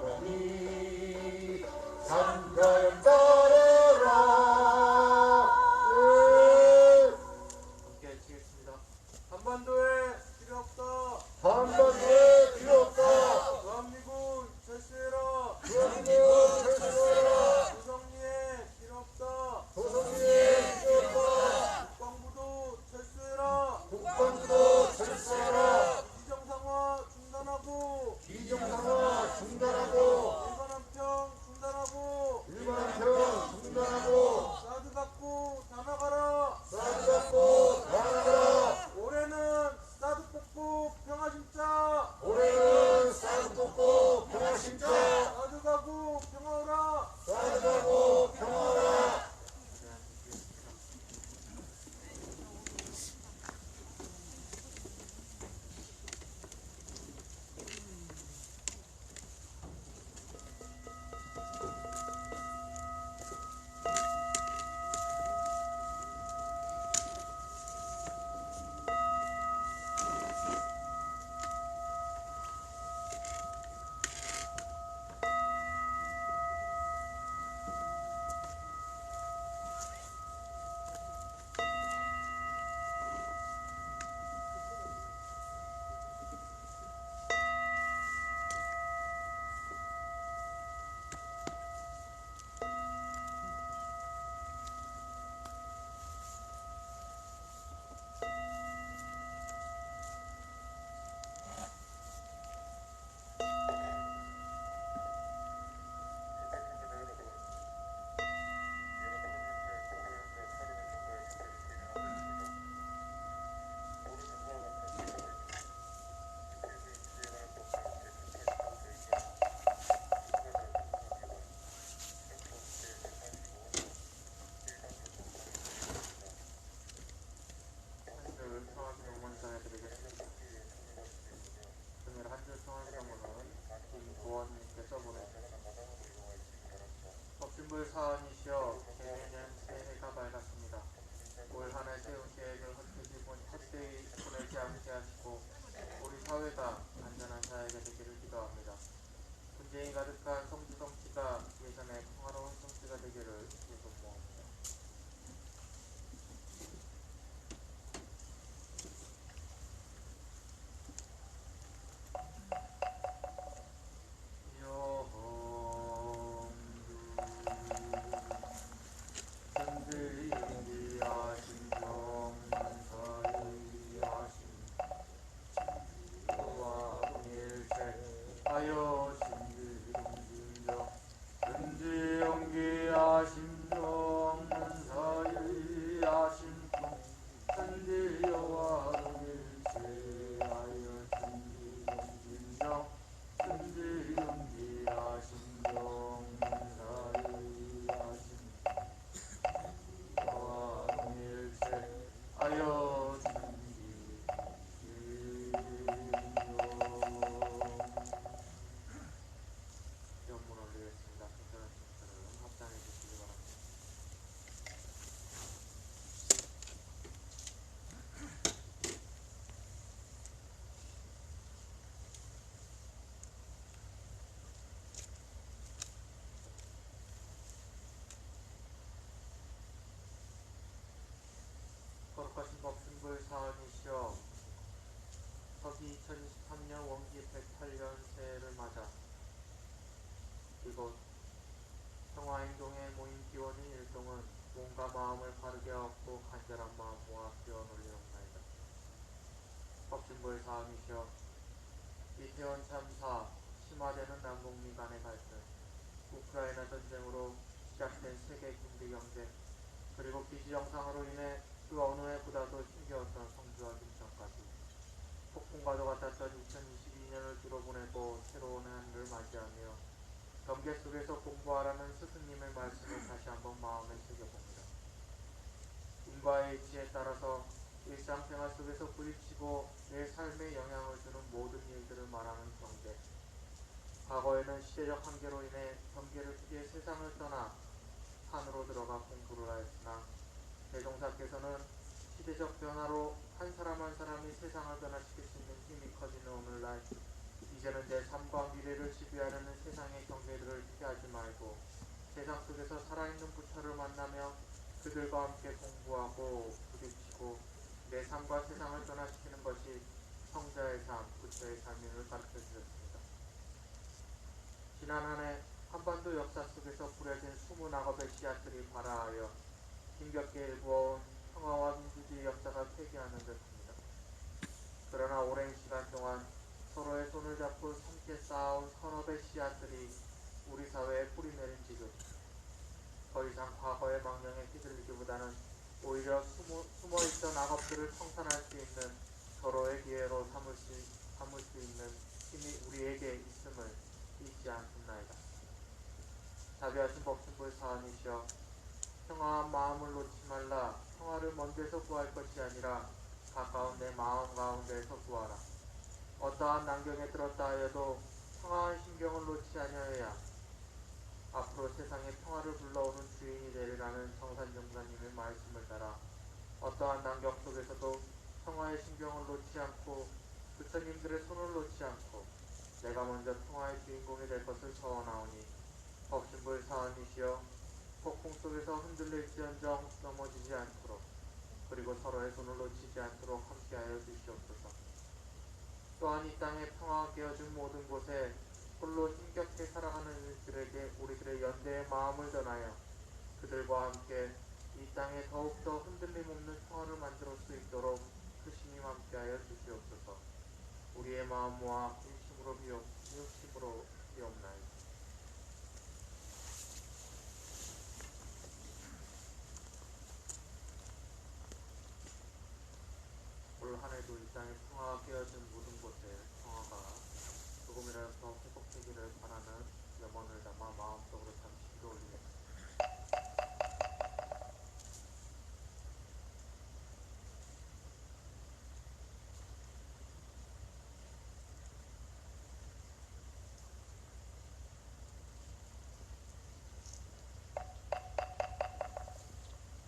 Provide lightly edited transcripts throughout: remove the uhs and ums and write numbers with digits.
영원히 삼가연 따르라. 함께 외치겠습니다. 한반도에 필요 없다. 한반도에 필요 없다. 대한민국 철수해라. 대한민국 철수해라. 조성리에 필요 없다. 조성리에 필요 없다. 국방부도 철수해라. 국방부도 철수해라. 비정상화 중단하고 비정상화 중단하고 일반 함평 중단하고 일반평 중단하고 사드 갖고 다 나가라. 사드 갖고 다 나가라. 올해는 사드 뽑고 평화 심자. 올해는 사드 뽑고 평화 심자. 사드 가고 평화 오라. 사드 가고 평화라. 법진불 사안이시여 내년 새해가 밝았습니다. 올 한 해 세운 계획을 헛되이 보내지 않게 하시고 우리 사회가 안전한 사회가 되기를 기도합니다. 분쟁이 가득한 성주 정치가 예전의 평화로운 정치가 되기를 기도합니다. 하여 신비동진정 은지영기하심 정문사유리하심 천지여와 동일체하여 신비동진정 은지영기하심 정문사유리하심 여와 동일체하여 거룩하신 법승불 사안이시여 서기 2023년 원기 108년 새해를 맞아 이곳 평화행동에 모인 기원인 일동은 몸과 마음을 바르게 얻고 간절한 마음 모아 기원 올리옵나이다. 법승불 사안이시여 이태원 참사, 심화되는 남북미 간의 갈등, 우크라이나 전쟁으로 시작된 세계 군비 경제, 그리고 기지 영상으로 인해 그 어느 해보다도 힘겨웠던 성주와 김천까지 폭풍과도 같았던 2022년을 뒤로보내고 새로운 한 해를 맞이하며 경계 속에서 공부하라는 스승님의 말씀을 다시 한번 마음에 새겨봅니다. 인과의 이치에 따라서 일상생활 속에서 부딪히고 내 삶에 영향을 주는 모든 일들을 말하는 경계. 과거에는 시대적 한계로 인해 경계를 피해 세상을 떠나 산으로 들어가 공부를 하였으나 대종사께서는 시대적 변화로 한 사람 한 사람이 세상을 변화시킬 수 있는 힘이 커지는 오늘날 이제는 내 삶과 미래를 지배하려는 세상의 그들과 함께 공부하고 부딪히고 내 삶과 세상을 변화시키는 것이 성자의 삶, 부처의 삶임을 가르쳐 주셨습니다. 지난 한 해 한반도 역사 속에서 뿌려진 숨은 악업의 씨앗들이 발아하여 힘겹게 일구어온 평화와 민주주의 역사가 폐기하는 듯합니다. 그러나 오랜 시간 동안 서로의 손을 잡고 함께 쌓아온 선업의 씨앗들이 우리 사회에 뿌리내린 지금 더 이상 과거의 망령에 휘둘리기보다는 오히려 숨어있던 악업들을 청산할 수 있는 서로의 기회로 삼을 수 있는 힘이 우리에게 있음을 잊지 않습나이다. 자비하신 법신부의 사안이시여 평화한 마음을 놓지 말라. 평화를 먼 데서 구할 것이 아니라 가까운 내 마음 가운데에서 구하라. 어떠한 난경에 들었다 하여도 평화한 심경을 놓지 아니하여야 앞으로 세상에 평화를 불러오는 주인이 되리라는 정산정사님의 말씀을 따라 어떠한 난경 속에서도 평화의 심경을 놓지 않고 부처님들의 손을 놓지 않고 내가 먼저 평화의 주인공이 될 것을 서원하오니 법신부의 사안이시여 폭풍 속에서 흔들릴지언정 넘어지지 않도록 그리고 서로의 손을 놓치지 않도록 함께하여 주시옵소서. 또한 이 땅에 평화가 깨어진 모든 곳에 홀로 힘겹게 살아가는 이들에게 우리들의 연대의 마음을 전하여 그들과 함께 이 땅에 더욱더 흔들림 없는 평화를 만들 수 있도록 크심이 함께하여 주시옵소서. 우리의 마음 모아 일심으로 비옵나이다. 올 한해도 이 땅에 평화가 깨어진 모든 곳에 평화가 조금이라도 더 회복되기를 바라는 염원을 담아 마음속으로 잠시 기도 올리겠습니다.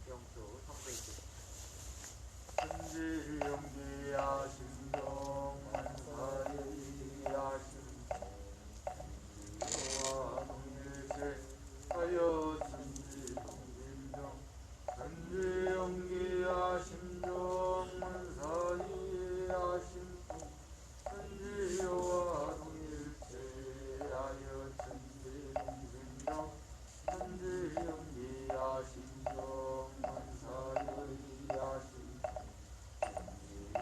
영주 성대입니다. 천지영기야 심정만사이야 심지와 동일체 하여 천지동일정 천지영기야 심정만사이야 천지와 동일체 하여 천지동일정 천지영기야 심정만사이야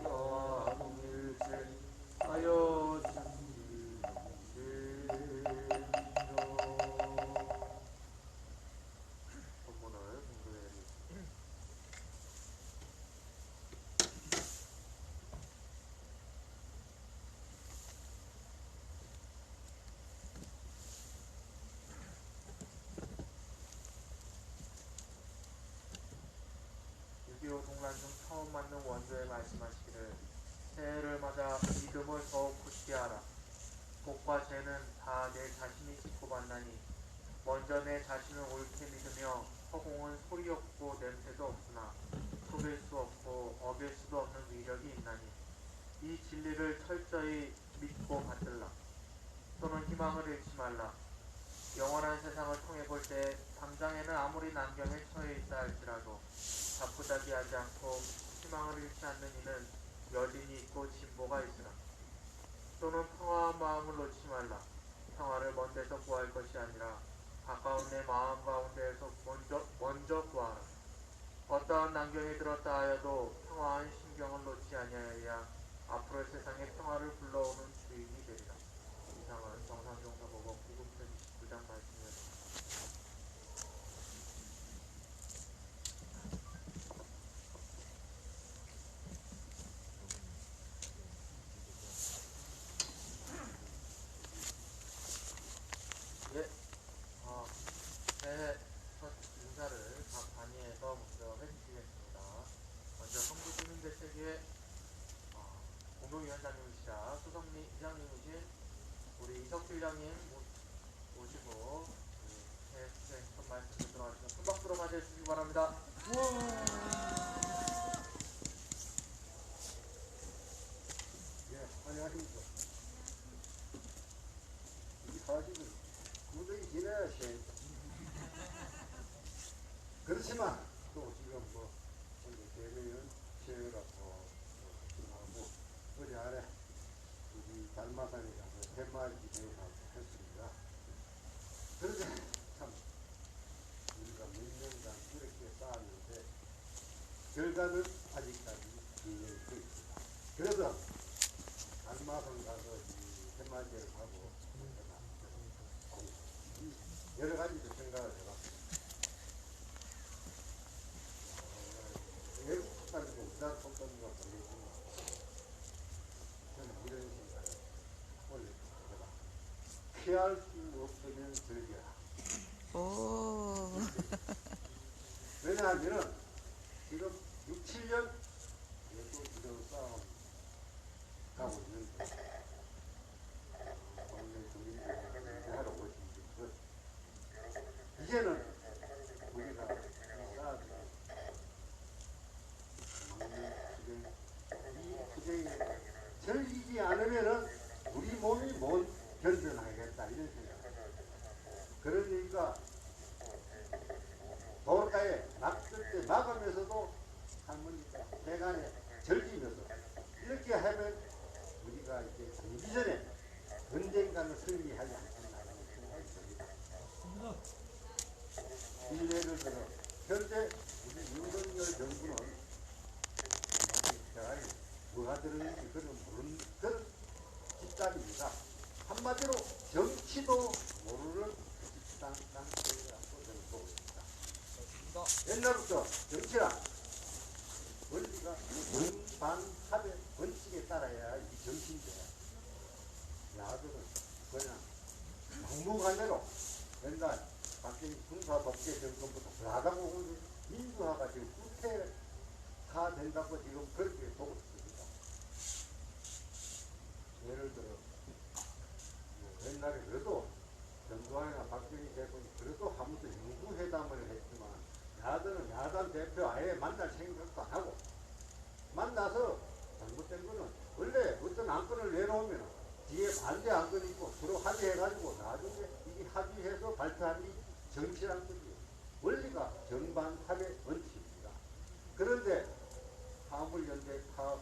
와 동일체 하여 본문을 공부해드리겠습니다. 동란 중 처음 맞는 원조에 말씀하시기를 새해를 맞아 믿음을 더욱 굳게 하라. 복과 죄는 다 내 자신이 짓고 받나니 먼저 내 자신을 옳게 믿으며 허공은 소리 없고 냄새도 없으나 속일 수 없고 어길 수도 없는 위력이 있나니 이 진리를 철저히 믿고 받들라. 또는 희망을 잃지 말라. 영원한 세상을 통해 볼 때 당장에는 아무리 난경에 처해 있다 할지라도 자포자기하지 않고 희망을 잃지 않는 이는 여진이 있고 진보가 있으라. 또는 평화한 마음을 놓지 말라. 평화를 먼 데서 구할 것이 아니라 가까운 내 마음 가운데에서 먼저 구하라. 어떠한 난경이 들었다 하여도 평화한 심경을 놓지 아니하여야 앞으로의 세상에 평화를 불러오는 주인이 되리라. 이상은 정산종사법원 9급편 29장 말씀이었습니다. 예, 새해 첫 인사를 각 단위에서 먼저 해주시겠습니다. 먼저 성주주민대책위의 공동위원장님이시자 수석리 이장님이신 우리 이석주 이장님 모시고 새해 첫 말씀 듣도록 하겠습니다. 큰 박수로 맞이해 주시기 바랍니다. 예, 안녕하십니까. 이 사실은 무더기 지내야지. 그렇지만 또 지난해 우리 달마산에 가서 팻말기 대회하고 했습니다. 그런데 참 우리가 몇 년간 이렇게 쌓았는데 결과는 아직까지 진행이 되어 있습니다. 그래서 달마산 가서 이 팻말기를 하고 여러 가지도 생각을 해봤습니다. 외국 사람들도 우리나라 손톱이가 모르겠지만 저는 이런 생각을 올렸습니다. 피할 수 없으면 즐겨라. 오. 왜냐하면 지금 6, 7년 계속 이런 싸움 하고 있는데 동네 주민들이 하러 오시는 것 이제는 우리가 이 싸움을 이 투쟁이 즐기지 않으면은 우리 몸이 못 견뎌나가겠다 이런 생각. 그러니까 도로가에 낚을 때 막으면서도 할머니가 대간에 즐기면서 이렇게 하면 우리가 이제 장기 전에 언젠가는 승리하지 않겠나라는 생각이 듭니다. 이 예를 들어 현재 우리 윤석열 정부는 대간에 뭐가 들어있는지 그런 모르는 그런 집단입니다. 한마디로 정치도 모르는 집단 상태라고 저는 보고 있습니다. 옛날부터 정치란 원리가 정반합의 원칙에 따라야 이 정치인데 야들은 그냥 막무가내로 옛날 박정희 군사 독재 정권부터 불하다고 오는 민주화가 지금 후퇴가 된다고 지금 그렇게 보고 있습니다. 예를 들어 옛날에 그래도 전두환이나 박정희 대통령이 그래도 한 번도 영구회담을 했지만 야당은 야당 대표 아예 만날 생각도 안 하고 만나서 잘못된 거는 원래 어떤 안건을 내놓으면 뒤에 반대 안건이 있고 서로 합의해가지고 나중에 이게 합의해서 발표하는 게 정치라는 거지. 원리가 정반합의 원칙입니다. 그런데 화물연대 파업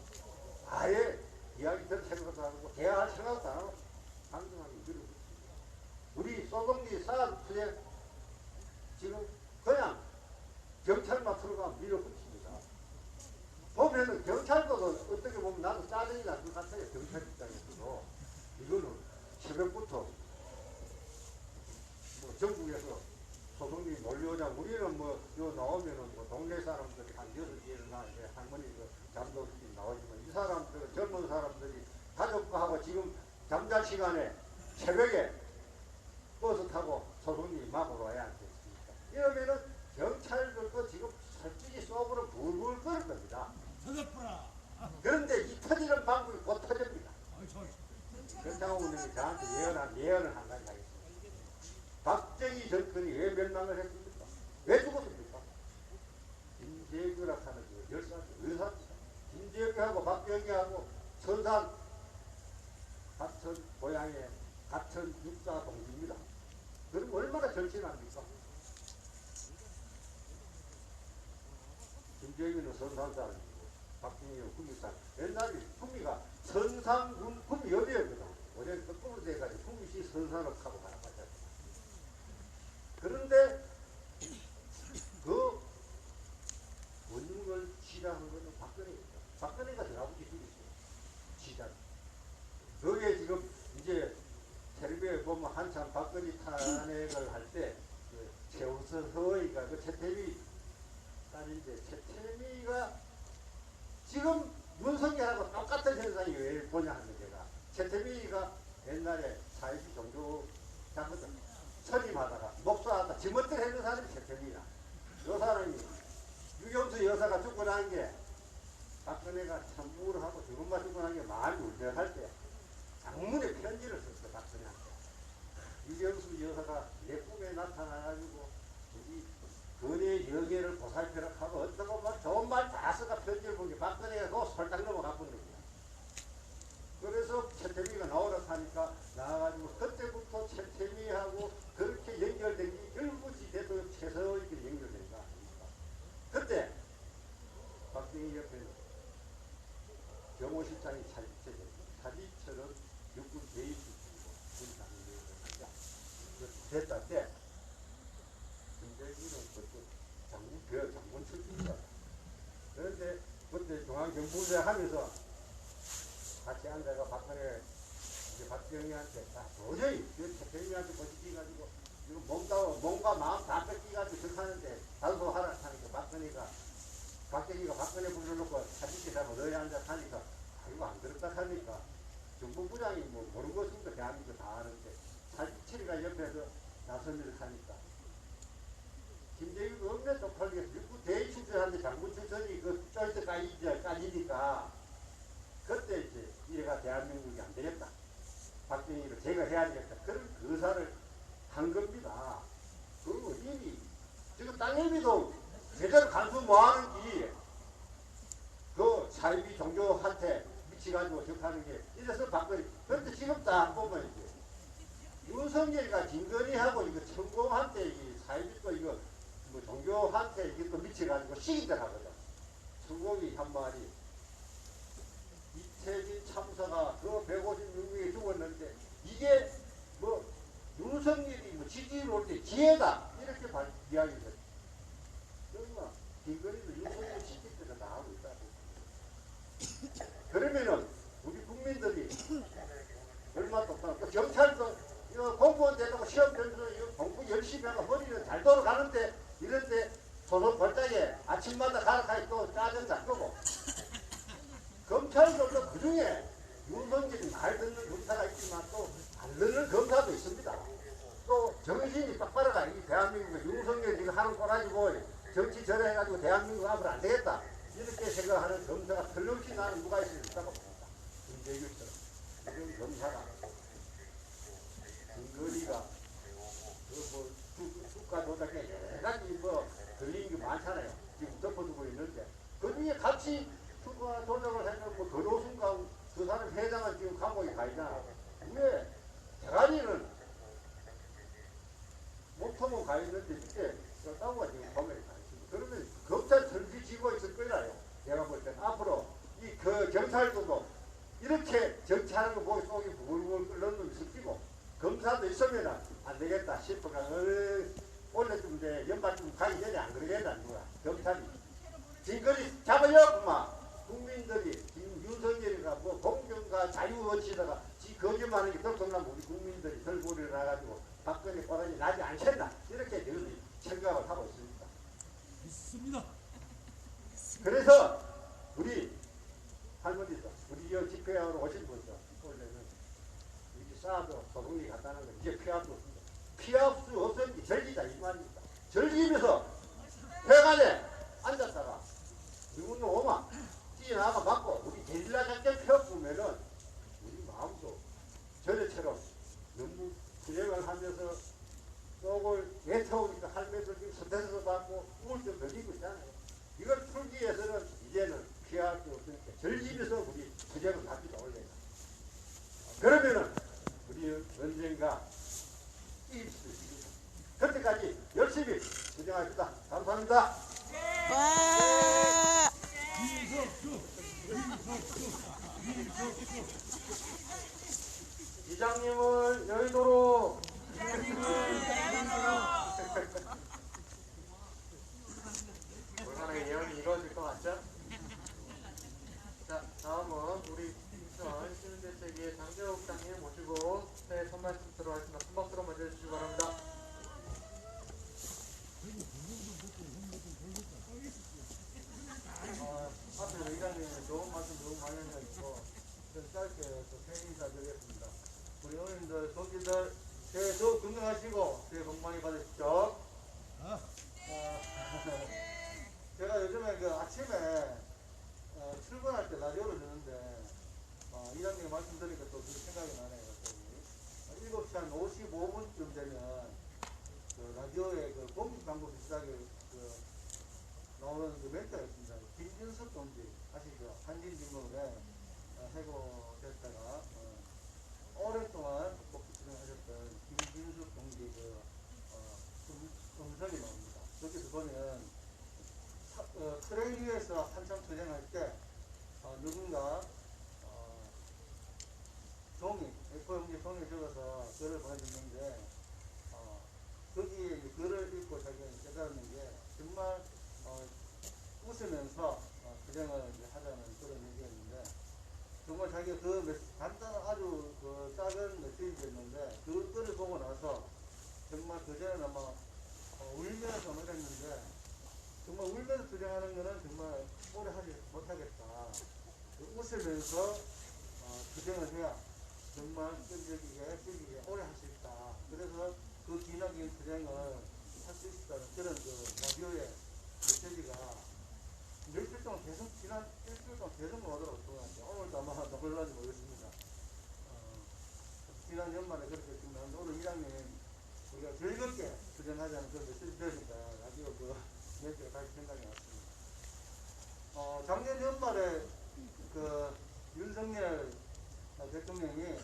아예 이야기 들 생각도 안 하고 대화할 생각도 안 하고 당당하게 밀어붙입니다. 우리 소동리 사업 투쟁 지금 그냥 경찰만 들어가면 밀어붙입니다. 보면은 경찰도 어떻게 보면 나도 짜증이 날 것 같아요. 경찰 입장에서도 이거는 새벽부터 뭐 전국에서 소동리 몰려오자 우리는 뭐 요 나오면은 뭐 동네 사람들이 한 6시에 일어나 이제 할머니 그 잠도들이 나오지만 이 사람들 젊은 사람들이 가족과 하고 지금 잠잘 시간에 새벽에 버스 타고 소동리 막으로 와야 않겠습니까? 이러면은 경찰들도 지금 솔직히 속으로 불불 끓을 겁니다. 그런데 이 터지는 방법이 곧 터집니다. 그렇다고 우리는 저한테 예언을 한 가지 하겠습니다. 박정희 정권이 왜 멸망을 했습니까? 왜 죽었습니까? 김재규라 하는 그 열사입니다. 김재규하고 박정희하고 천산 가천 고향의 가천 육사 동지입니다. 그럼 얼마나 절친합니까? 김재규는 선산 사람이고 박정희는 구미 사람. 옛날에 구미가 선상군 구미읍이었거든. 어제 거꾸로 돼가지고 구미시 선산을 하고 가라앉았다. 그런데 그 원흉을 취하한 것은 박근혜입니다. 박근혜가 전화부기 죽였어요. 취자. 그게 지금 이제 텔레비에 보면 한참 박근혜 탄핵을 할 때 그 최우선 허의가 그 최태미 딸인데 최태미가 지금 윤석열하고 똑같은 현상이 왜 보냐 하는 제가 최태미가 옛날에 사회주의 종교 장거든 선임하다가 목사하다 지멋대로 했는 사람이 최태미야. 요 사람이 유경수 여사가 죽고 난 게 박근혜가 참 우울하고 죽음만 죽고 난 게 마음이 울적할 때 장문에 편지를 썼어 박근혜한테. 유경수 여사가 내 꿈에 나타나가지고 우리 근혜의 영예를 보살펴라 하고 어떤 말 좋은 말 다 써가 편지를 본 게 박근혜가 그거 설탕 넘어가본 겁니다. 그래서 최태미가 나오라 하니까 나와가지고 그때부터 최태미하고 그렇게 연결된 게 일부지 대통령 최서익이 연결된 거 아닙니까? 그때 박정희 옆에는 경호실장이 차지됐습니다. 됐다 때 김대기는 그때 장군 출신이다. 그런데 그때 중앙정부제 하면서 같이 앉아가 박근혜 박정희한테 도저히 대통령한테 거짓해가지고 이거 몸과 마음 다 뺏기가지고 적하는데 단소하라 하니까 박정희가 박근혜 불러놓고 사진 찍자고 너희 앉아 하니까 이거 안 그렇다 하니까 정부부장이 뭐 모르는 것입니까? 대한민국 다 아는데 사진철이가 옆에서 나서면서 하니까 김대희가 엄청 쪽팔리게 미국 대위 출신한테 장군 출신이 그 쫄때 까지니까 그때 이제 이래가 대한민국이 안 되겠다. 박정희를 제가 해야 되겠다. 그런 의사를 한 겁니다. 그리고 이미 지금 땅일비도 제대로 간수 뭐 하는지 그 사이비 종교한테 미치가지고 적하는 게 이래서 박근혜. 그런데 지금 딱 보면 이제 윤석열이가 김건희하고 이거 천공한테 이 사이비 또 이거 뭐 종교한테 이게 또 미쳐가지고 시기들 하거든. 천공이 한 말이 이태진 참사가 그 156명이 죽었는데 이게 뭐 윤석열이 뭐 지지를 올 때 기회다 이렇게 이야기를 했어. 그러니까 김건희도 윤석열 지지 때가 나오고 있다. 그러면은 우리 국민들이 얼마 똑똑하고 또 경찰도 이거 공무원 되고 시험 점수 이거 공부 열심히 하고 머리는 잘 돌아가는데 이런데 소속 벌짝에 아침마다 가락하게 또 짜증나 끄고 검찰도 그 중에 윤석열이 말 듣는 검사가 있지만 또 안 듣는 검사도 있습니다. 또 정신이 똑바로가 이 대한민국에 윤석열이 지금 하는 꼬라지고 정치 절해가지고 대한민국 앞으로 안 되겠다 이렇게 생각하는 검사가 틀림없이 나는 누가 있다고 봅니다. 김대규처럼 이런 검사가 김건희가 그뭐 국가 조작에 여러 가지 뭐 걸린 게 많잖아요. 지금 덮어두고 있는데 그 중에 같이 국가 조작을 해놓고 거로순가 그 사람 회장은 지금 감옥에 가 있잖아. 왜 대가리는 목통은 가 있는데 밑에 따구가 지금 감옥에 가 있습니다. 그러면 검찰 설비 지고 있을 거라요. 내가 볼 때는 앞으로 이 그 경찰도 이렇게 정치하는 거 보고 속이 부글부글 끓는 놈 있을 끼고 검사도 있으면 안 되겠다 싶어가 원래쯤 돼 연말쯤 가기 전에 안 그러겠다 누가 검찰이 지금까지 잡아요 국민들이 지금 윤석열이가 뭐 공정과 자유원치다가 지 거짓말하는 게 들통나면 우리 국민들이 덜보리를 나가지고 박근혜 꼬라지 나지 않겠나 이렇게 저희들이 생각을 하고 있습니다. 있습니다. 그래서 우리 할머니도 우리 여 집회하러 오신 분도 원래는 우리 쌓아도 소송이 갔다는 건 이제 피할 수 없습니다. 피할 수 없으니 절기다 이 말입니다. 절기면서 회관에 앉았다가 누구는 오마 뛰어나가 받고 우리 게릴라 작전 펴보면은 우리 마음도 저래처럼 너무 투쟁을 하면서 속을 외쳐오니까 할매들 지금 스트레스 받고 우울증 걸리고 있잖아요. 이걸 풀기 위해서는 이제는 피할 수 없으니까 절기면서 우리 투쟁을 합니다 원래. 그러면은 우리 언젠가 이길 수 있습니다. 그때까지 열심히 투쟁합시다. 감사합니다. 와. 이장님을 여의도로 얼마나 예언이 이루어질 것 같죠? 자, 다음은 우리 인천 시민대책위의 장재호 국장님 모시고 새해 첫 말씀 들어가겠습니다. 큰 박수로 먼저 해주시기 바랍니다. 앞에 의장님이 좋은 말씀 너무 많이 해주시고 좀 짧게 또 새해 인사드리겠습니다. 우리 어머님들, 동지들 새해 더 건강하시고 새해 복 많이 받으십시오. 제가 요즘에 그 아침에 출근할 때 라디오를 듣는데 이장님 말씀 드리니까 또 그 생각이 나네요. 7시 한 55분쯤 되면 그 라디오에 그 공식 광고 비슷하게 그 나오는 그 멘트가 있습니다. 김진숙 동지 아시죠? 한진진공에 해고됐다가 오랫동안 복귀 출연하셨던 김진숙 동지 그 음성이 나옵니다. 여기서 보면 트레일 위에서 한참 투쟁할 때 누군가 종이 A4 용지 종이에 적어서 글을 보내줬는데 그전에는 아마 울면서 뭐 이랬는데 정말 울면서 투쟁하는 거는 정말 오래 하지 못하겠다. 웃으면서 투쟁을 해야 정말 끈질기게 오래 할 수 있다. 그래서 그 기나긴 투쟁을 할 수 있다는 그런 그 라디오의 메시지가 며칠 동안 계속 지난 일주일 동안 계속 나오더라고요. 오늘도 아마 나올는지 모르겠습니다. 지난 연말에 그렇게 했지만 오늘 이장님 우리가 즐겁게 투쟁하자는 그런 메시지 들으니까 라디오 그 메시지가 다시 생각이 났습니다. 작년 연말에 그 윤석열 대통령이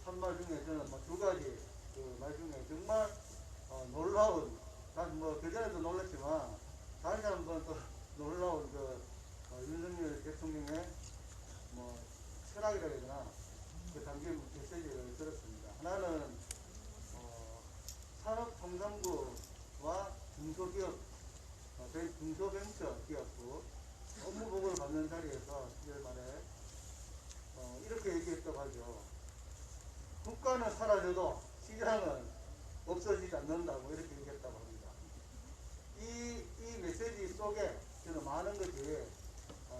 한 말 중에 저는 두 가지 그 말 중에 정말 놀라운, 난 뭐 그전에도 놀랐지만 다시 한번 또 놀라운 그 윤석열 대통령의 뭐 철학이라 해야 되나 그 담긴 메시지를 들었습니다. 하나는 산업통상부와 중소기업, 중소벤처기업부 업무보고를 받는 자리에서 10월 말에 이렇게 얘기했다고 하죠. 국가는 사라져도 시장은 없어지지 않는다고 이렇게 얘기했다고 합니다. 이 메시지 속에 저는 많은 것이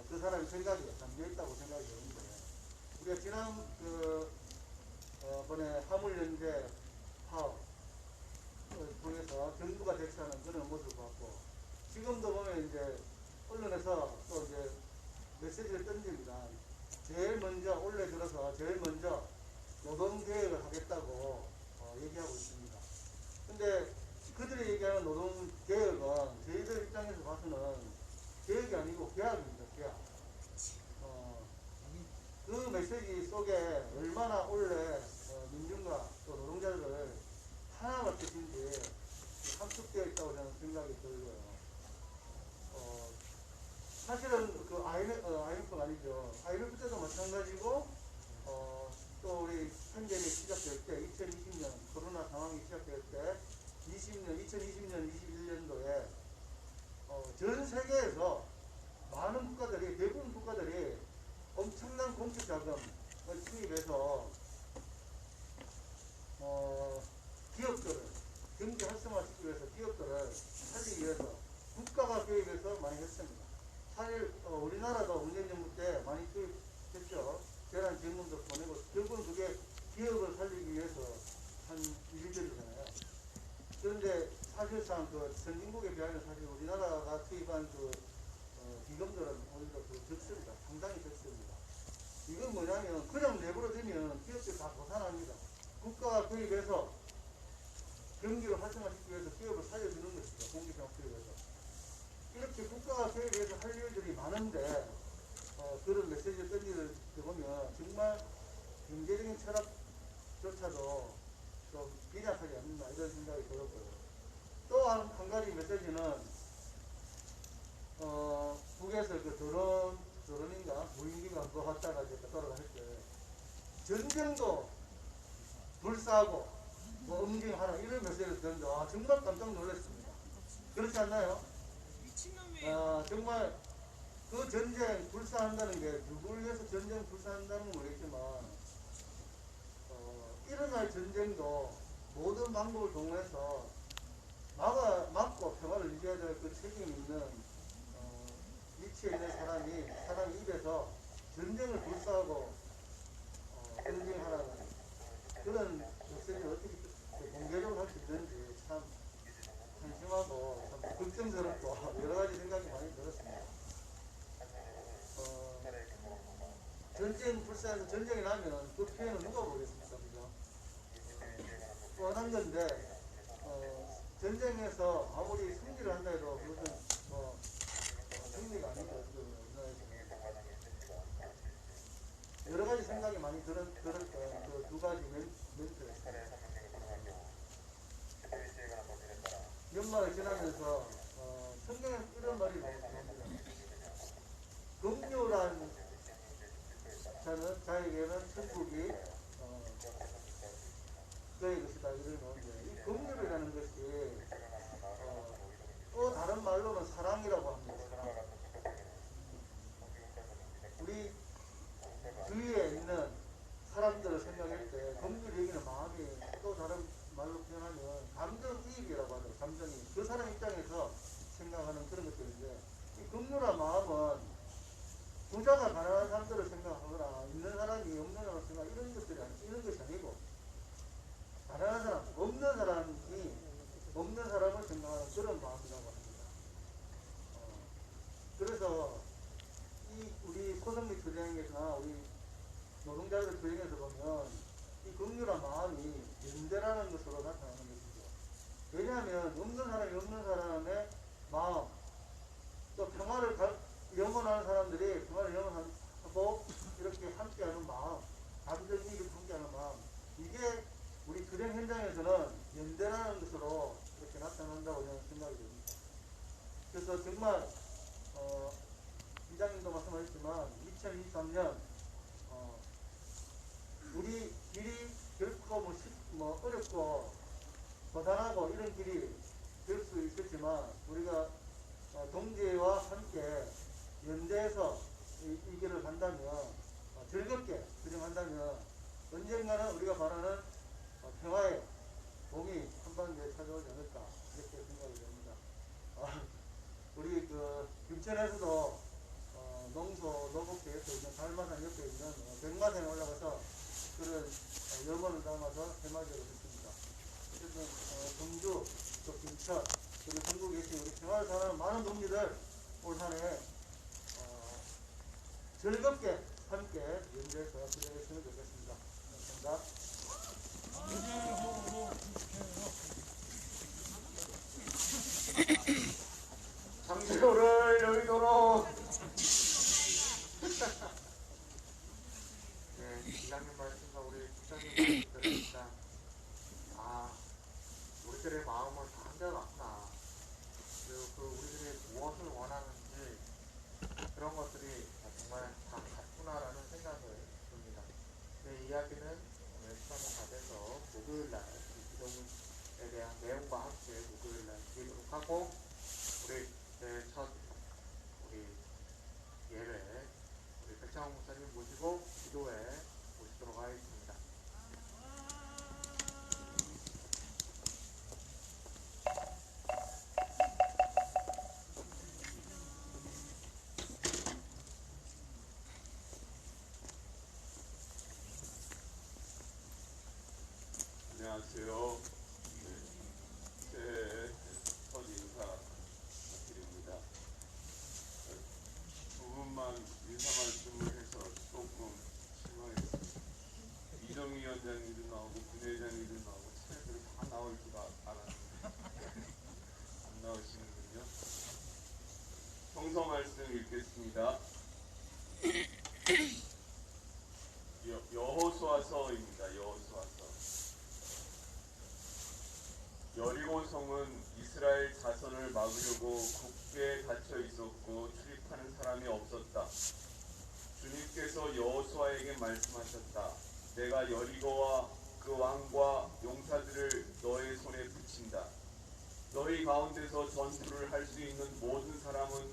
그 사람의 생각이 담겨있다고 생각이 드는데 우리가 지난 번에 화물연대 파업을 통해서 정부가 대처하는 그런 모습을 봤고 지금도 보면 이제 언론에서 또 이제 메시지를 던집니다. 올해 들어서 제일 먼저 노동개혁을 하겠다고 얘기하고 있습니다. 근데 그들이 얘기하는 노동개혁은 저희들 입장에서 봐서는 개혁이 아니고 계약입니다. 계약. 그 메시지 속에 얼마나 원래 민중과 또 노동자들을 하나만 뜻인지 함축되어 있다고 저는 생각이 들고요. 사실은 그 IMF가 아니죠. IMF 때도 마찬가지고 또 우리 팬데믹 시작될 때 2020년 코로나 상황이 시작될 때 2020년 21년도에 전 세계에서 많은 국가들이 대부분 국가들이 엄청난 공적 자금을 투입해서 기업들을 경제 활성화시키기 위해서 기업들을 살리기 위해서 국가가 개입해서 많이 했습니다. 사실 우리나라도 문재인 정부 때 많이 투입했죠. 대란 지원금도 보내고 결국은 그게 기업을 살리기 위해서 한 일들이잖아요. 그런데 사실상 그 선진국에 비하면 사실 우리나라가 투입한 그 기금들은 오히려 적습니다. 상당히 적습니다. 이건 뭐냐면 그냥 내버려두면 기업들이 다 도산합니다. 국가가 투입해서 경기를 활성화시키기 위해서 기업을 살려주는 것이죠. 공기상 투입해서. 이렇게 국가가 투입해서 할 일들이 많은데 그런 메시지를 던지를 보면 정말 경제적인 철학조차도 좀 빈약하지 않나 이런 생각이 들었고요. 또 한 가지 메시지는 북에서 그 드론인가 무인기가 그거 왔다가 이제 돌아갈 때 전쟁도 불사하고 뭐 응징하라 이런 메시지를 듣는데 정말 깜짝 놀랐습니다. 그렇지 않나요? 정말 그 전쟁 불사한다는 게 누구를 위해서 전쟁 불사한다는 건 모르겠지만 일어날 전쟁도 모든 방법을 동원해서 막고 평화를 유지해야 될 그 책임이 있는 위치에 있는 사람이 입에서 전쟁을 불사하고 응징하라는 그런 메시지를 어떻게 공개적으로 할 수 있는지 참 한심하고 참 걱정스럽고 여러 가지 생각이 많이 들었습니다. 전쟁 불사해서 전쟁이 나면 그 피해는 누가 보겠습니까? 그죠? 뻔한 건데 전쟁에서 아무리 승리를 한다 해도 그것은 승리가 아니고 여러 가지 생각이 많이 들었던 그 두 가지 멘트였습니다. 연말을 지나면서 성경에 이런 말이 나옵니다. 긍휼한 자에게는 천국이 그의 것이다 이런 건데 이 긍휼이라는 것이 또 다른 말로는 사랑이라고 합니다. 우리 주위에 있는 사람들을 생각할 때 긍휼 얘기는 마음이 또 다른 말로 표현하면 감정이입이 감정이 그 사람 입장에서 생각하는 그런 것들인데 이 긍휼한 마음은 부자가 가난한 사람들을 생각하거나 있는 사람이 없는 사람을 생각 이런 것들이 이런 것이 아니고 가난한 사람 없는 사람이 없는 사람을 생각하는 그런 마음이라고 합니다. 그래서 이 우리 소상리 투쟁에서나 우리 노동자들 투쟁에서 보면 이 긍휼한 마음이 연대라는 것으로 나타나는 것이죠. 왜냐하면 없는 사람의 마음 또 평화를 영원하는 사람들이 평화를 영원하고 이렇게 함께하는 마음 감정 이익을 함께하는 마음 이게 우리 투쟁 현장에서는 연대라는 것으로 이렇게 나타난다고 저는 생각이 됩니다. 그래서 정말 이장님도 말씀하셨지만 2023년 우리 길이 결코 뭐 어렵고 고단하고 이런 길이 될 수 있겠지만 우리가 동지와 함께 연대해서 이 길을 간다면 즐겁게 투쟁한다면 언젠가는 우리가 바라는 평화의 봄이 한반도에 찾아오지 않을까 이렇게 생각이 됩니다. 우리 그 김천에서도 농소 노복대 옆에 있는 달마산 옆에 있는 백마산에 올라가서 그런 염원을 담아서 해맞이를 했습니다. 어쨌든 경주 또 김천 그리고 전국에 계신 우리 평화를 사랑하는 많은 동지들 올 한해 즐겁게 함께 연대해서 투쟁했으면 좋겠습니다. 감사합니다. 장시호를 여의도로 네, 이장님 말씀과 우리 부장님 말씀 들으니까 우리들의 마음은 다 한결같구나. 그리고 그 우리들이 무엇을 원하는지 그런 것들이 정말 다 같구나라는 생각을 듭니다. 네, 이야기는 오늘 시간이 다 돼서 목요일날 기도문에 대한 내용과 함께 목요일날 기도록 하고 우리 첫 우리 예배 우리 백창호 목사님 모시고 기도에 모시도록 하겠습니다. 안녕하세요. 제 첫 인사 드립니다. 두 분만 인사 말씀을 해서 조금 실망했습니다. 이정희 위원장님도 나오고 부회장님도 나오고 차이들이 다 나올 줄 알았는데 안 나오시는군요. 성서 말씀 읽겠습니다. 여호수아서입니다. 여호수아서. 여리고 성은 이스라엘 자손을 막으려고 굳게 닫혀 있었고 출입하는 사람이 없었다. 주님께서 여호수아에게 말씀하셨다. 내가 여리고와 그 왕과 용사들을 너의 손에 붙인다. 너희 가운데서 전투를 할 수 있는 모든 사람은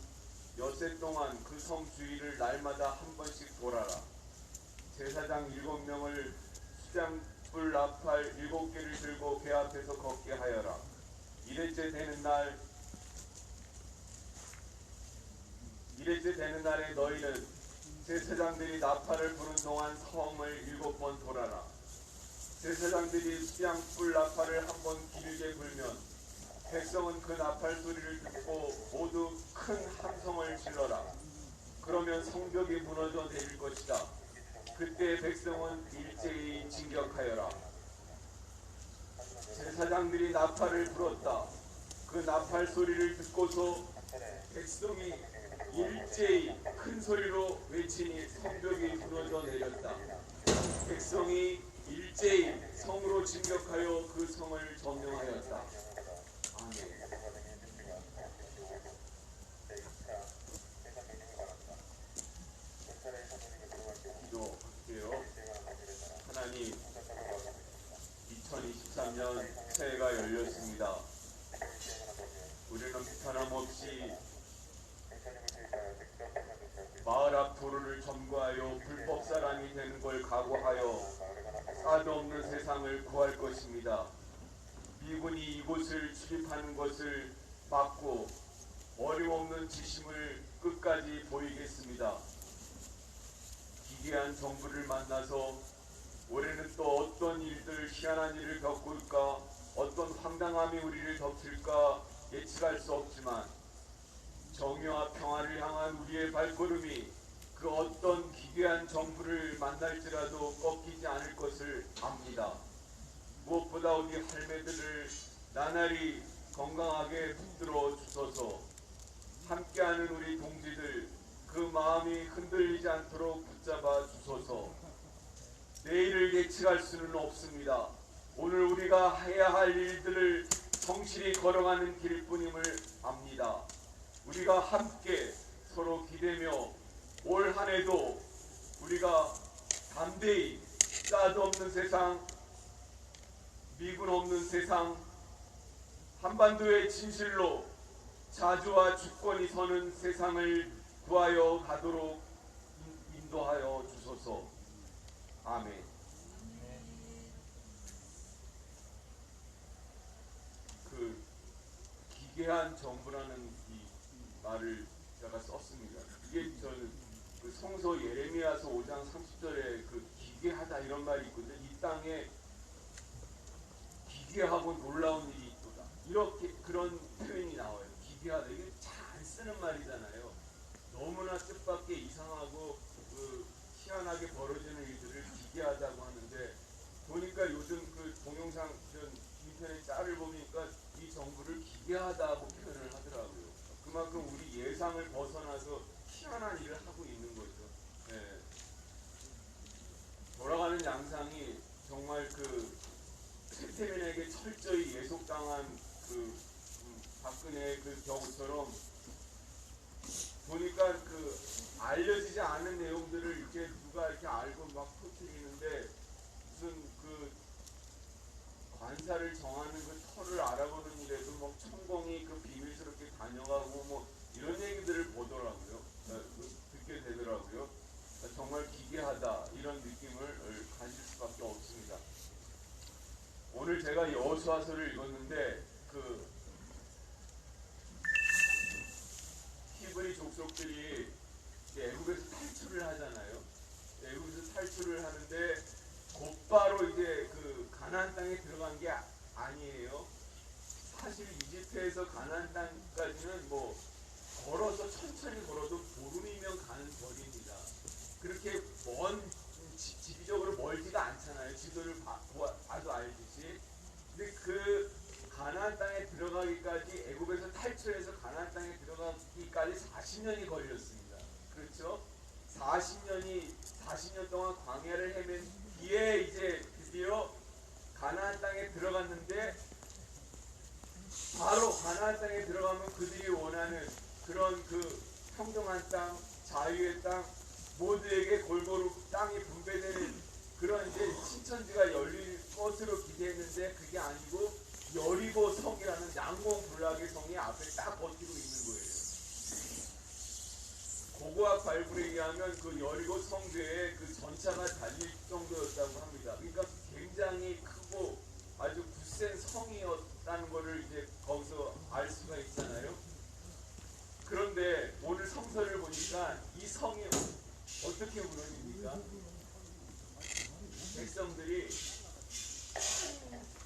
엿새 동안 그 성 주위를 날마다 한 번씩 돌아라. 제사장 7명을 수장불 나팔 7개를 들고 배 앞에서 걷게 하여라. 이레째 되는 날에 너희는 제사장들이 나팔을 부는 동안 성을 7번 돌아라. 제사장들이 수장불 나팔을 한 번 길게 불면 백성은 그 나팔 소리를 듣고 모두 큰 함성을 질러라. 그러면 성벽이 무너져 내릴 것이다. 그때 백성은 일제히 진격하여라. 제사장들이 나팔을 불었다. 그 나팔 소리를 듣고서 백성이 일제히 큰 소리로 외치니 성벽이 무너져 내렸다. 백성이 일제히 성으로 진격하여 그 성을 점령하였다. 아멘. 기도할게요. 하나님, 2023년 새해가 열렸습니다. 우리는 변함없이 마을 앞 도로를 점거하여 불법 사람이 되는 걸 각오하여 사도 없는 세상을 구할 것입니다. 미군이 이곳을 출입하는 것을 막고 어림없는 지심을 끝까지 보이겠습니다. 기괴한 정부를 만나서 올해는 또 어떤 일들, 희한한 일을 겪을까, 어떤 황당함이 우리를 덮칠까 예측할 수 없지만 정의와 평화를 향한 우리의 발걸음이 그 어떤 기괴한 정부를 만날지라도 꺾이지 않을 것을 압니다. 무엇보다 우리 할매들을 나날이 건강하게 붙들어 주소서. 함께하는 우리 동지들 그 마음이 흔들리지 않도록 붙잡아 주소서. 내일을 예측할 수는 없습니다. 오늘 우리가 해야 할 일들을 성실히 걸어가는 길뿐임을 압니다. 우리가 함께 서로 기대며 올 한 해도 우리가 담대히 사드 없는 세상, 미군 없는 세상, 한반도의 진실로 자주와 주권이 서는 세상을 구하여 가도록 인도하여 주소서. 아멘. 그 기괴한 정부라는 이 말을 제가 썼습니다. 이게 저는 그 성서 예레미야서 5장 30절에 그 기괴하다 이런 말이 있거든요. 이 땅에 기괴하고 놀라운 일이 있도다. 이렇게 그런 표현이 나와요. 기괴하다. 이게 잘 안 쓰는 말이잖아요. 너무나 뜻밖의 이상하고 그 희한하게 벌어지는 일들을 기괴하다고 하는데 보니까 요즘 그 동영상 인터넷 짤을 보니까 이 정부를 기괴하다고 표현을 하더라고요. 그만큼 우리 예상을 벗어나서 희한한 일을 하고 있는 거죠. 네. 돌아가는 양상이 정말 그 최태민에게 철저히 예속당한 그 박근혜의 그 경우처럼 보니까 그 알려지지 않은 내용들을 이렇게 누가 이렇게 알고 막 퍼뜨리는데 무슨 그 관사를 정하는 그 터를 알아보는 일에도 뭐 천공이 그 비밀스럽게 다녀가고 뭐 이런 얘기들을 보더라고요. 듣게 되더라고요. 정말 기괴하다 이런 느낌을 가질 수밖에 없습니다. 오늘 제가 여호수아서를 읽었는데 그 히브리 족속들이 애굽에서 탈출을 하잖아요. 애굽에서 탈출을 하는데 곧바로 이제 그 가나안 땅에 들어간 게 아니에요. 사실 이집트에서 가나안 땅까지는 뭐 걸어서 천천히 걸어도 보름이면 가는 거리입니다. 그렇게 지리적으로 멀지가 않잖아요. 지도를 봐도 알듯이. 근데 그 가나안 땅에 들어가기까지 애굽에서 탈출해서 가나안 땅에 들어가기까지 40년이 걸렸습니다. 그렇죠? 40년 동안 광야를 헤맨 뒤에 이제 드디어 가나안 땅에 들어갔는데 바로 가나안 땅에 들어가면 그들이 원하는 그런 그 평등한 땅, 자유의 땅, 모두에게 골고루 땅이 분배되는 그런 이제 신천지가 열릴 것으로 기대했는데 그게 아니고 여리고 성이라는 양공불락의 성이 앞에 딱 버티고 있는 거예요. 고고학 발굴에 의하면 그 여리고 성궤에 그 전차가 달릴 정도였다고 합니다. 그러니까 굉장히 크고 아주 굳센 성이었다는 것을 이제 거기서 알 수가 있잖아요. 그런데 오늘 성서를 보니까 이 성이 어떻게 무너집니까? 백성들이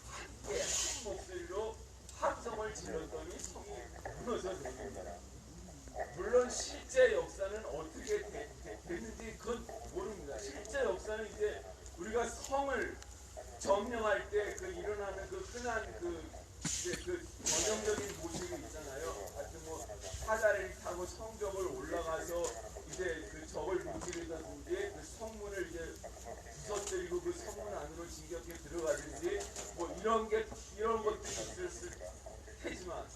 함께 한 목소리로 합성을 질렀더니 성이 무너져버립니다. 물론 실제 역사는 어떻게 됐는지 그건 모릅니다. 실제 역사는 이제 우리가 성을 점령할 때 그 일어나는 그 흔한 그 전형적인 모습이 있잖아요. 하여튼 뭐 사다리를 타고 성벽을 올라가서 이제 그 적을 무찌르든지 그 성문을 이제 부서뜨리고 그 성문 안으로 진격해 들어가든지 뭐 이런 것들이 있었을 테지만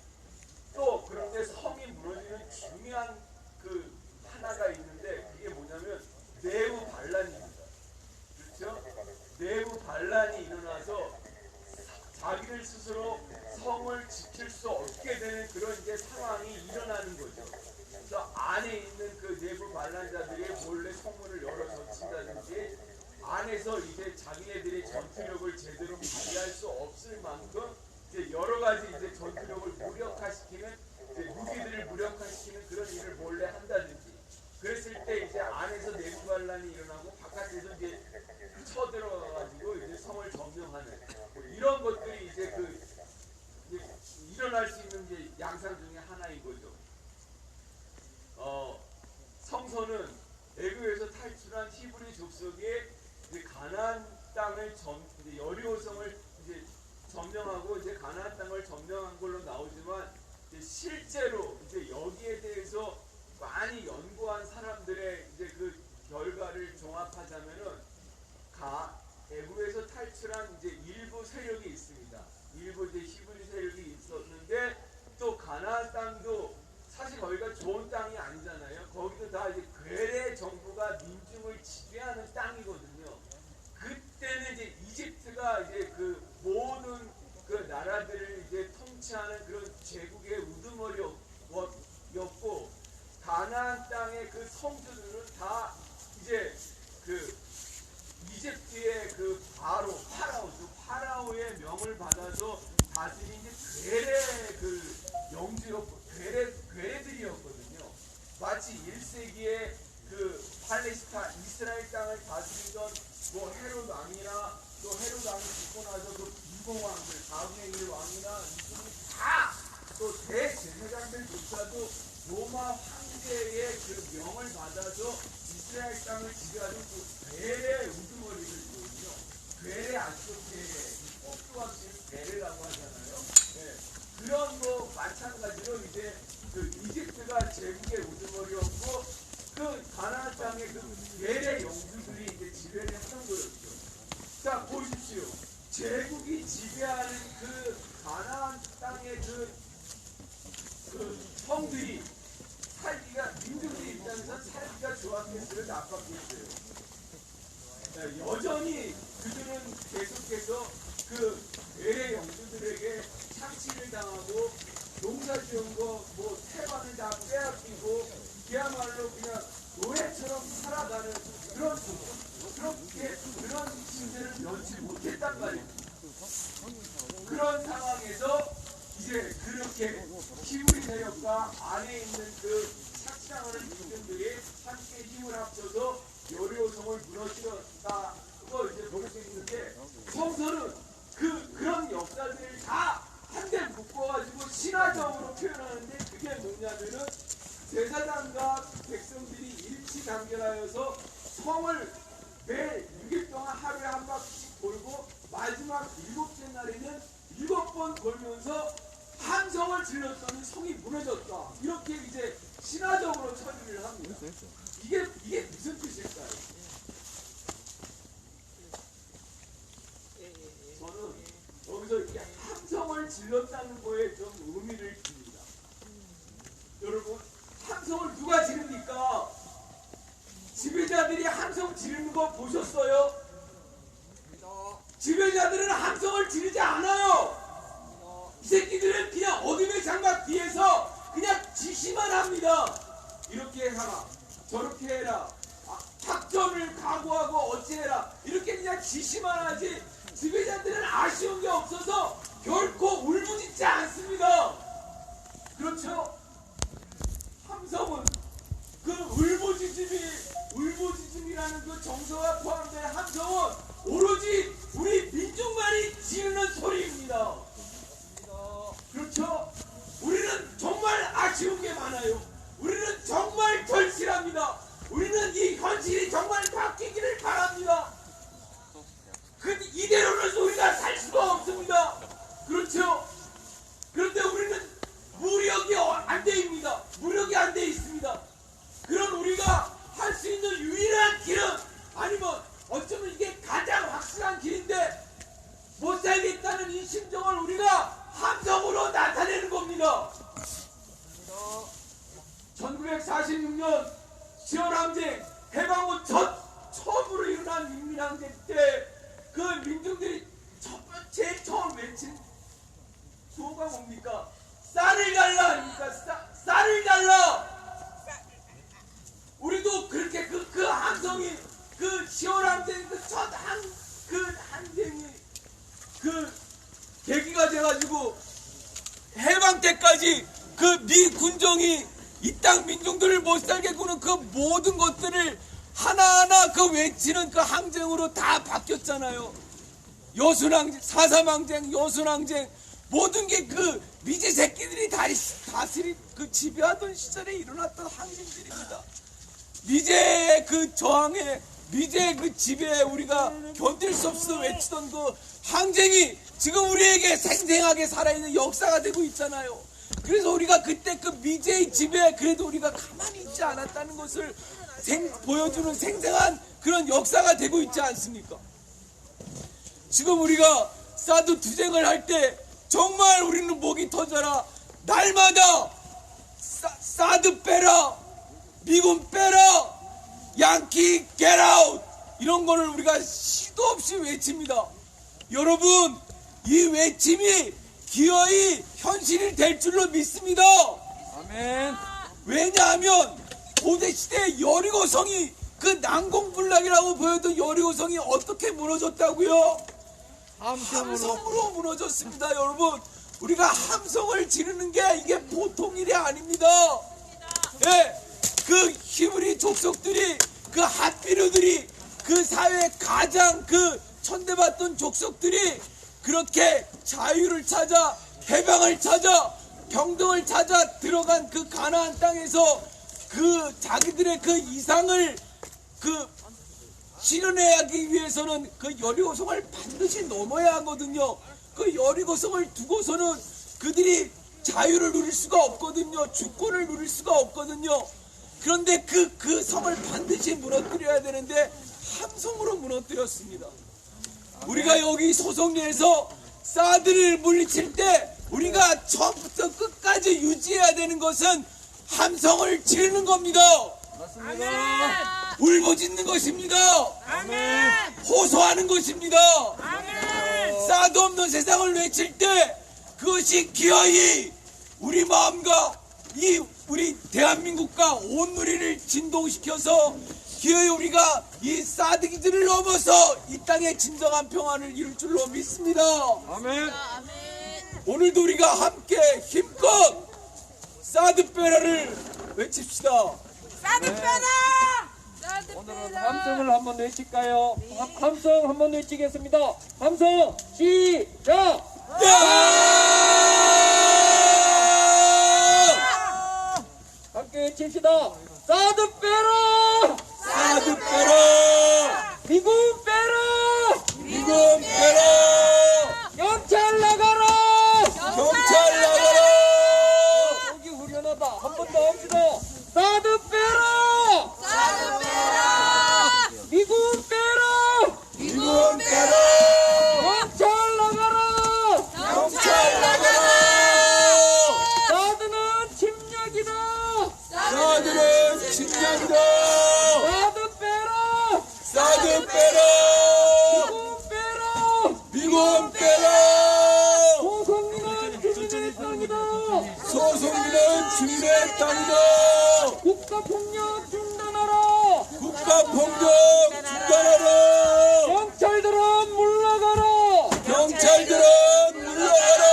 또 그런데 성이 무너지는 중요한 그 하나가 있는데 그게 뭐냐면 내부 반란입니다. 그렇죠? 내부 반란이 일어나서 자기들 스스로 성을 지킬 수 없게 되는 그런 이제 상황이 일어나는 거죠. 그래서 안에 있는 그 내부 반란자들이 몰래 성문을 열어서 친다든지 안에서 이제 자기네들의 전투력을 제대로 발휘할 수 없을 만큼 이제 여러 가지 이제 전투력을 무력화시키는 이제 무기들을 무력화시키는 그런 일을 몰래 한다든지 그랬을 때 이제 안에서 내부 반란이 일어나고 바깥에서 이제 쳐들어가지고 이제 성을 점령하는 뭐 이런 것들이 이제 이제 일어날 수 있는 이제 양상 중에 하나인 거죠. 성서는 애굽에서 탈출한 히브리 족속의 이제 가나안 땅을 이제 여리고성을 이제 점령하고 이제 가나안 땅을 점령한 걸로 나오지만 이제 실제로 이제 여기에 대해서 많이 연구한 사람들의 이제 그 결과를 종합하자면은 애굽에서 탈출한 이제 일부 세력이 있습니다. 일부 이제 히브리 세력이 있었는데 또 가나안 땅도 사실 거기가 좋은 땅이 아니잖아요. 거기도 다 이제 괴뢰 정부가 민중을 지배하는 땅이거든요. 그때는 이제 이집트가 이제 그 모든 그 나라들을 이제 통치하는 그런 제국의 우두머리였고 가나안 땅의 그 성주들은 다 이제 그 이집트의 그 파라오의 명을 받아서 다스린 이제 괴뢰 그 영주였고 괴뢰들이었거든요. 마치 1세기에 그 팔레스타인 이스라엘 땅을 다스리던 뭐 헤롯 왕이나 또 헤롯 왕이 죽고 나서 그 이공왕들 다음의 왕이나 이분이 다 또 대제사장들조차도 로마 황제의 그 명을 받아서 이스라엘 땅을 지배하는 그 괴뢰 우두머리들이거든요. 괴뢰 아시죠? 꽃두와 괴뢰라고 하잖아요. 네. 그런 거 마찬가지로 이제 그 이집트가 제국의 우두머리였고 그 가나안 땅의 그 괴뢰 영주들이 이제 지배를 하는 거였죠. 자 보십시오. 제국이 지배하는 그 가나안 땅의 그 성들이 살기가 민족들 입장에서 살기가 좋았겠어요, 나빴겠어요. 여전히 그들은 계속해서 그 괴뢰 영주들에게 착취를 당하고 농사지은 거 뭐 태반을 다 빼앗기고 그야말로 그냥 노예처럼 살아가는 그런 시대를 면치 못했단 말입니다. 그런 상황에서 이제 그렇게 히브리 세력과 안에 있는 그 착취당하는 민족들이 함께 힘을 합쳐서 여리고성을 무너뜨렸다고 이제 볼 수 있는데 성서는 그런 역사들을 다 한데 묶어가지고 신화적으로 표현하는데 그게 뭐냐면은 제사장과 백성들이 일치 단결하여서 성을 매 6일 동안 하루에 한 바퀴씩 돌고 마지막 7째 날에는 7번 돌면서 함성을 질렀더니 성이 무너졌다. 이렇게 이제 신화적으로 처리를 합니다. 이게 무슨 뜻일까요? 저는 여기서 이렇게 함성을 질렀다는 거에 좀 의미를 줍니다. 여러분, 함성을 누가 지릅니까? 지배자들이 함성 지르는 거 보셨어요? 지배자들은 함성을 지르지 않아요. 이 새끼들은 그냥 어둠의 장막 뒤에서 그냥 지시만 합니다. 이렇게 해라, 저렇게 해라, 작전을 각오하고 어찌해라, 이렇게 그냥 지시만 하지 지배자들은 아쉬운 게 없어서 결코 울부짖지 않습니다. 그렇죠? 함성은 그 울부짖음이라는 그 정서가 포함된 함성은 오로지 우리 민족만이 지르는 소리입니다. 그렇죠? 우리는 정말 아쉬운 게 많아요. 우리는 정말 절실합니다. 우리는 이 현실이 정말 바뀌기를 바랍니다. 이대로는 우리가 살 수가 없습니다. 그렇죠? 그런데 우리는 무력이 안 되입니다. 무력이 안 돼 있습니다. 그런 우리가 할 수 있는 유일한 길은, 아니면 어쩌면 이게 가장 확실한 길인데 못 살겠다는 이 심정을 우리가 함성으로 나타내는 겁니다. 1946년 10월 항쟁, 해방 후 처음으로 일어난 인민항쟁 때 그 민중들이 제일 처음 외친 구호가 뭡니까? 쌀을 달라 아닙니까? 쌀을 달라. 우리도 그렇게 그 함성이 그 10월 항쟁 그 첫 항쟁이 그 계기가 돼가지고 해방 때까지 그 미 군정이 이 땅 민중들을 못 살게 구는 그 모든 것들을 하나하나 그 외치는 그 항쟁으로 다 바뀌었잖아요. 여순항쟁, 4.3항쟁, 여순항쟁, 모든 게 그 미제 새끼들이 다스리 그 지배하던 시절에 일어났던 항쟁들입니다. 미제의 그 저항에, 미제의 그 지배에 우리가 견딜 수 없어 외치던 그 항쟁이 지금 우리에게 생생하게 살아있는 역사가 되고 있잖아요. 그래서 우리가 그때 그 미제의 지배에 그래도 우리가 가만히 있지 않았다는 것을 보여주는 생생한 그런 역사가 되고 있지 않습니까? 지금 우리가 사드 투쟁을 할 때 정말 우리는 목이 터져라. 날마다 사드 빼라, 미군 빼라, 양키 get out, 이런 거를 우리가 시도 없이 외칩니다. 여러분, 이 외침이 기어이 현실이 될 줄로 믿습니다. 아멘. 왜냐하면 고대시대 여리고성이, 그 난공불락이라고 보였던 여리고성이 어떻게 무너졌다고요? 함성으로 무너졌습니다. 여러분, 우리가 함성을 지르는 게 이게 보통 일이 아닙니다. 예, 그 히브리 족속들이, 그 핫비류들이, 그 사회에 가장 그 천대받던 족속들이 그렇게 자유를 찾아, 해방을 찾아, 평등을 찾아 들어간 그 가나안 땅에서 그 자기들의 그 이상을 그 실현하기 위해서는 그 여리고성을 반드시 넘어야 하거든요. 그 여리고성을 두고서는 그들이 자유를 누릴 수가 없거든요. 주권을 누릴 수가 없거든요. 그런데 그 성을 반드시 무너뜨려야 되는데 함성으로 무너뜨렸습니다. 우리가 여기 소송리에서 사드를 물리칠 때 우리가 처음부터 끝까지 유지해야 되는 것은 함성을 지르는 겁니다. 맞습니다. 울부짖는 것입니다. 아멘. 호소하는 것입니다. 아멘. 사드 없는 세상을 외칠 때 그것이 기어이 우리 마음과 이 우리 대한민국과 온 누리를 진동시켜서 기어이 우리가 이 사드 기준을 넘어서 이 땅의 진정한 평안을 이룰 줄로 믿습니다. 아멘. 오늘도 우리가 함께 힘껏 사드 빼라를 외칩시다. 사드 빼라! 사드 오늘은 빼라! 함성을 한번 외칠까요? 함성 한번 외치겠습니다. 함성 시작. 함께 외칩시다. 사드 빼라! 사드 빼라! 미군 빼라! 미군 빼라! 경찰 나가라! 경찰 나가라! 여기 후련하다. 한 번 더 합시다. 사드 빼라! 사드 빼라! 미군 빼라! 미군 빼라! 경찰 나가라! 경찰 나가라! 사드는 침략이다! 사드는 침략이다! 사드 빼라! 사드 빼라! 미군 빼라! 미군 빼라! 소송리는 주민의 땅이다! 소송리는 주민의 땅이다! 국가폭력 중단하라! 국가폭력 중단하라! 경찰들은 물러가라! 경찰들은 물러가라!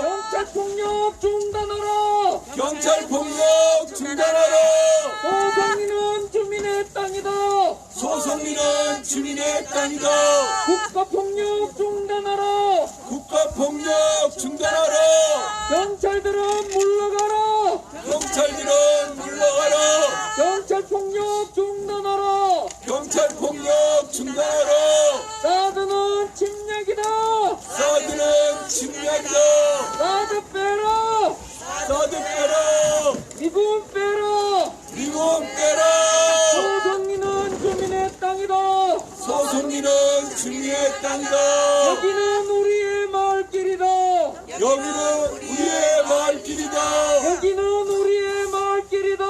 경찰폭력 중단하라! 경찰폭력 중단하라! 소송리는 주민의 땅이다! 소송리는 주민의 땅이다! 국가폭력 중단하라! 국가폭력 중단하라! 경찰들은 물러가라! 경찰들은 물러가라! 경찰폭력 중단하라! 경찰폭력 중단하라! 사드는 침략이다! 사드는 침략이다! 사드 빼라! 사드 빼라! 미군 빼라! 미군 빼라! 소송리는 주민의 땅이다! 소송리는 주민의 땅이다! 여기는 우리의 마을길이다! 여기는 우리의 마을길이다! 여기는 우리의 마을길이다!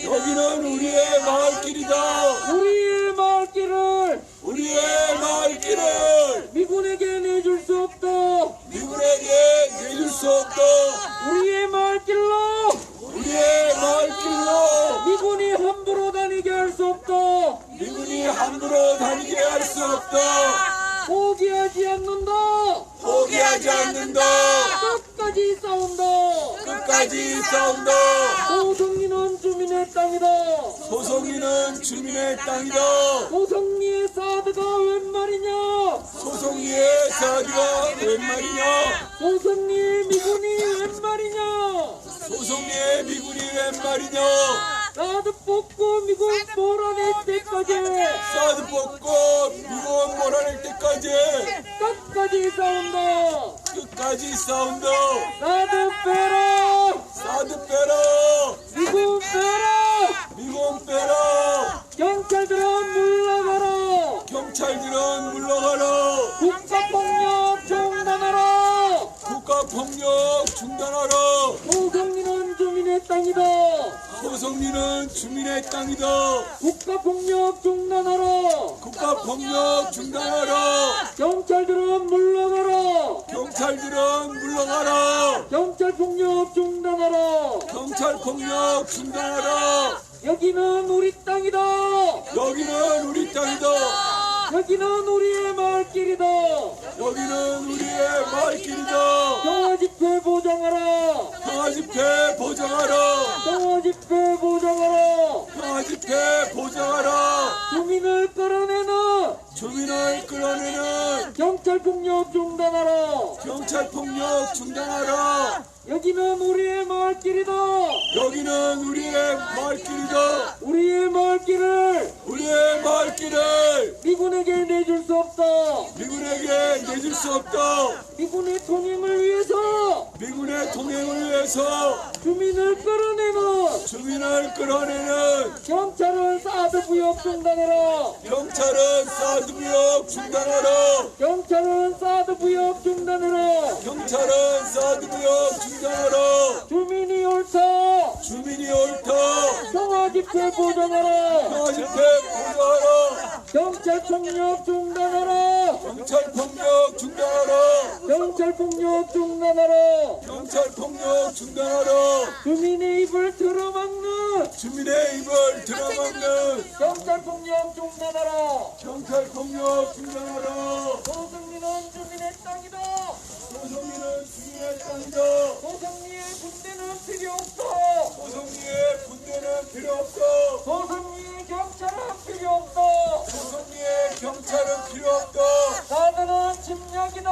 여기는 우리의 마을길이다! 우리의 마을길을 우리의 마을길을 미군에게 내줄 수 없다! 미군에게 내줄 수 없다! 우리의 마을길로 우리의 마을길로 미군이 함부로 다니게 할 수 없다! 미군이 함부로 다니게 할 수 없다! 포기하지 않는다! 포기하지 않는다! 끝까지 싸운다. 소송리는 주민의 땅이다. 소송리는 주민의 땅이다. 소송리의 사드가 웬 말이냐? 소송리의 사드가 웬 말이냐? 소송리의 미군이 웬 말이냐? 소송리의 미군이 웬 말이냐? 사드 뽑고 미군 몰아낼 때까지 사드 뽑고 미군 몰아낼 때까지 끝까지 싸운다. 끝까지 싸운다. 사드 빼라. 사드 빼라. 미군 빼라. 미군 빼라. 경찰들은 물러가라. 경찰들은 물러가라. 국가폭력 중단하라. 국가폭력 중단하라. 소송리는 주민의 땅이다. 소송리는 주민의 땅이다. 국가폭력 중단하라. 국가폭력 중단하라. 경찰들은 물러가라. 경찰들은 물러가라. 경찰폭력 중단하라. 경찰폭력 중단하라. 여기는 우리 땅이다. 여기는 우리 땅이다. 여기는 우리의 말길이다. 여기는 우리의 말길이다. 평화집회 보장하라. 평화집회 보장하라. 평화집회 보장하라. 평화집회 보장하라. 주민을 끌어내는 주민을 끌어내는 경찰폭력 중단하라. 경찰폭력 중단하라. 여기는 우리의 말길이다. 여기는 우리의 말길이다. 우리의 말길을 우리의 말길을 미군에게 내줄 수 없다. 미군에게 내줄 수 없다. 미군의 통행을 위해서 미군의 통행을 위해서 주민을 끌어내는 주민을 끌어내는 경찰은 사드 부역 중단해라. 경찰은 사드 부역 중단하라. 경찰은 사드 부역 중단해라. 경찰은 사드 부역 중단하라. 주민이 옳다. 주민이 옳다. 평화집회 보장하라. 평화집회 보장하라. 경찰폭력 중단하라. 경찰폭력 중단하라. 경찰폭력 중단하라. 경찰폭력 중단하라. 주민의 입을 틀어막는 주민의 입을 들어막는 경찰폭력 중단하라. 경찰폭력 중단하라. 소송리는 주민의 땅이다. 소송리는 주민의 땅이다. 소송리의 군대는 필요 없다. 소송리의 군대는 필요 없다. 소송리의 경찰은 필요 없다. 소송리의 경찰은 필요 없다. 사드는 침략이다.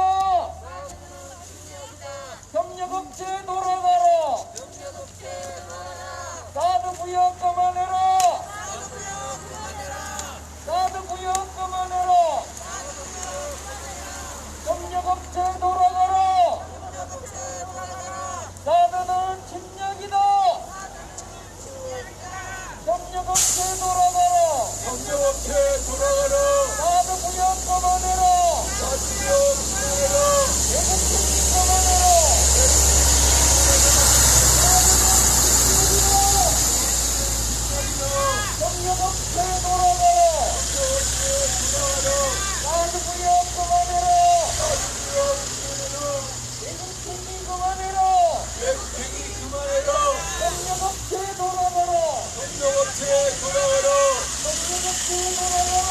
협력업체 돌아가라. 사드 부역 그만해라. 사드 부역 그만해라. 협력업체 돌아가라. 사드는 침략이다. 협력업체 돌아가라. 경제업체 돌아가라. 사드 부역 그만해라. 사주역 그만해라. 외국인 그만해라. 협력업체 돌아가라. 사드 부역 그만해라. 외국인 그만해라. 외국행위 그만해라. 협력업체 돌아가라. 경제업체 돌아가라. 협력업체 돌아가라.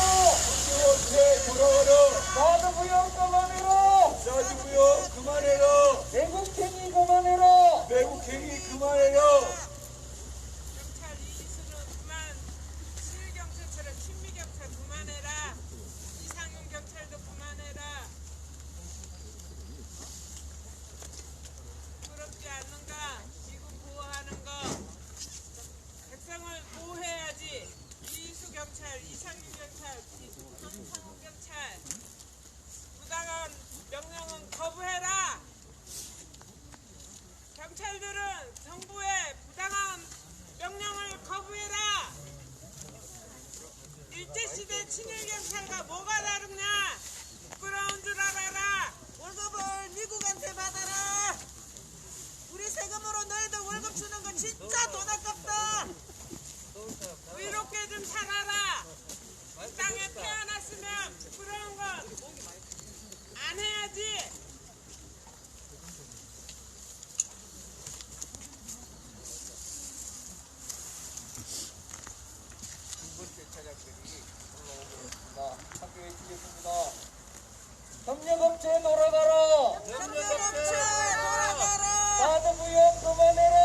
경제업체 돌아가라. 사드 부역 그만해라. 사주역 그만해라. 외국행위 그만해라. 외국행위 그만해라. 경찰 이수는 그만, 실경찰처럼 친미경찰 그만해라. 이상용 경찰도 그만해라. 부럽지 않는가? 미군 보호하는 거. 백성을 보호해야지. 이수 경찰, 이상용 경찰, 황상훈 경찰. 부당한 명령은 거부해라. 경찰들은 정부의 부당한 명령을 거부해라. 일제시대 친일경찰과 뭐가 다르냐? 부끄러운 줄 알아라. 월급을 미국한테 받아라. 우리 세금으로 너희들 월급 주는 거 진짜 돈 아깝다. 의롭게 좀 살아라. 이 땅에 태어났으면 부끄러운 건 안 해야지. 함께 외치겠습니다. 협력업체 돌아가라. 협력업체 돌아가라. 사드 부역 그만해라.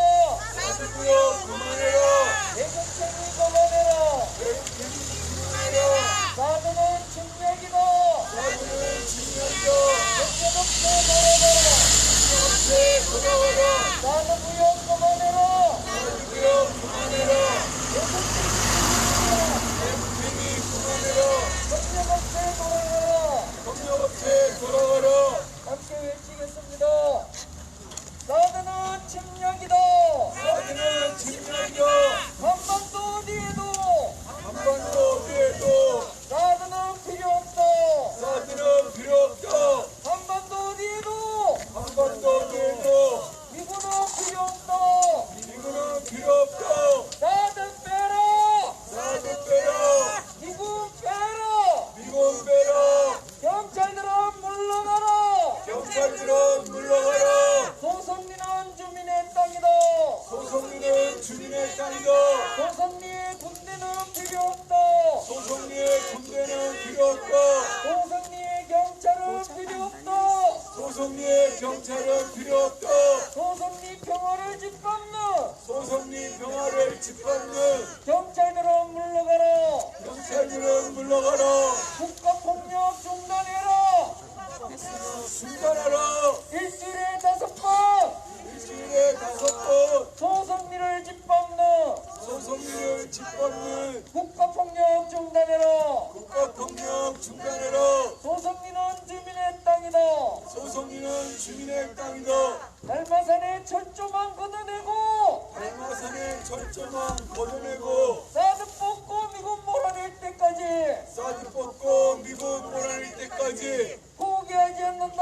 철조망 걷어내고 백마산의 철조망 걷어내고 사드 뽑고 미군 몰아낼 때까지 사드 뽑고 미군 몰아낼 때까지 포기하지 않는다.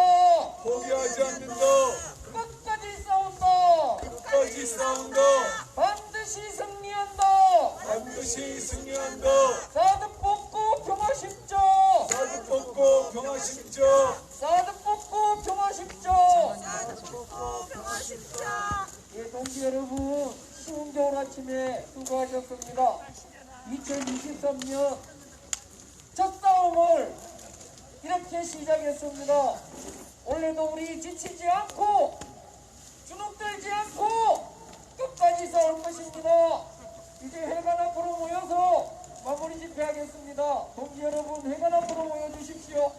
포기하지 않는다. 끝까지 싸운다. 끝까지 싸운다. 반드시 승리한다. 반드시 승리한다. 사드 뽑고 평화 십자. 사드 뽑고 평화 십자. 사드 뽑고 평화 십자. 예, 동지 여러분, 추운 겨울 아침에 수고하셨습니다. 2023년 첫 싸움을 이렇게 시작했습니다. 올해도 우리 지치지 않고 주눅들지 않고 끝까지 싸울 것입니다. 이제 해관 앞으로 모여서 마무리 집회하겠습니다. 동지 여러분, 해관 앞으로 모여주십시오.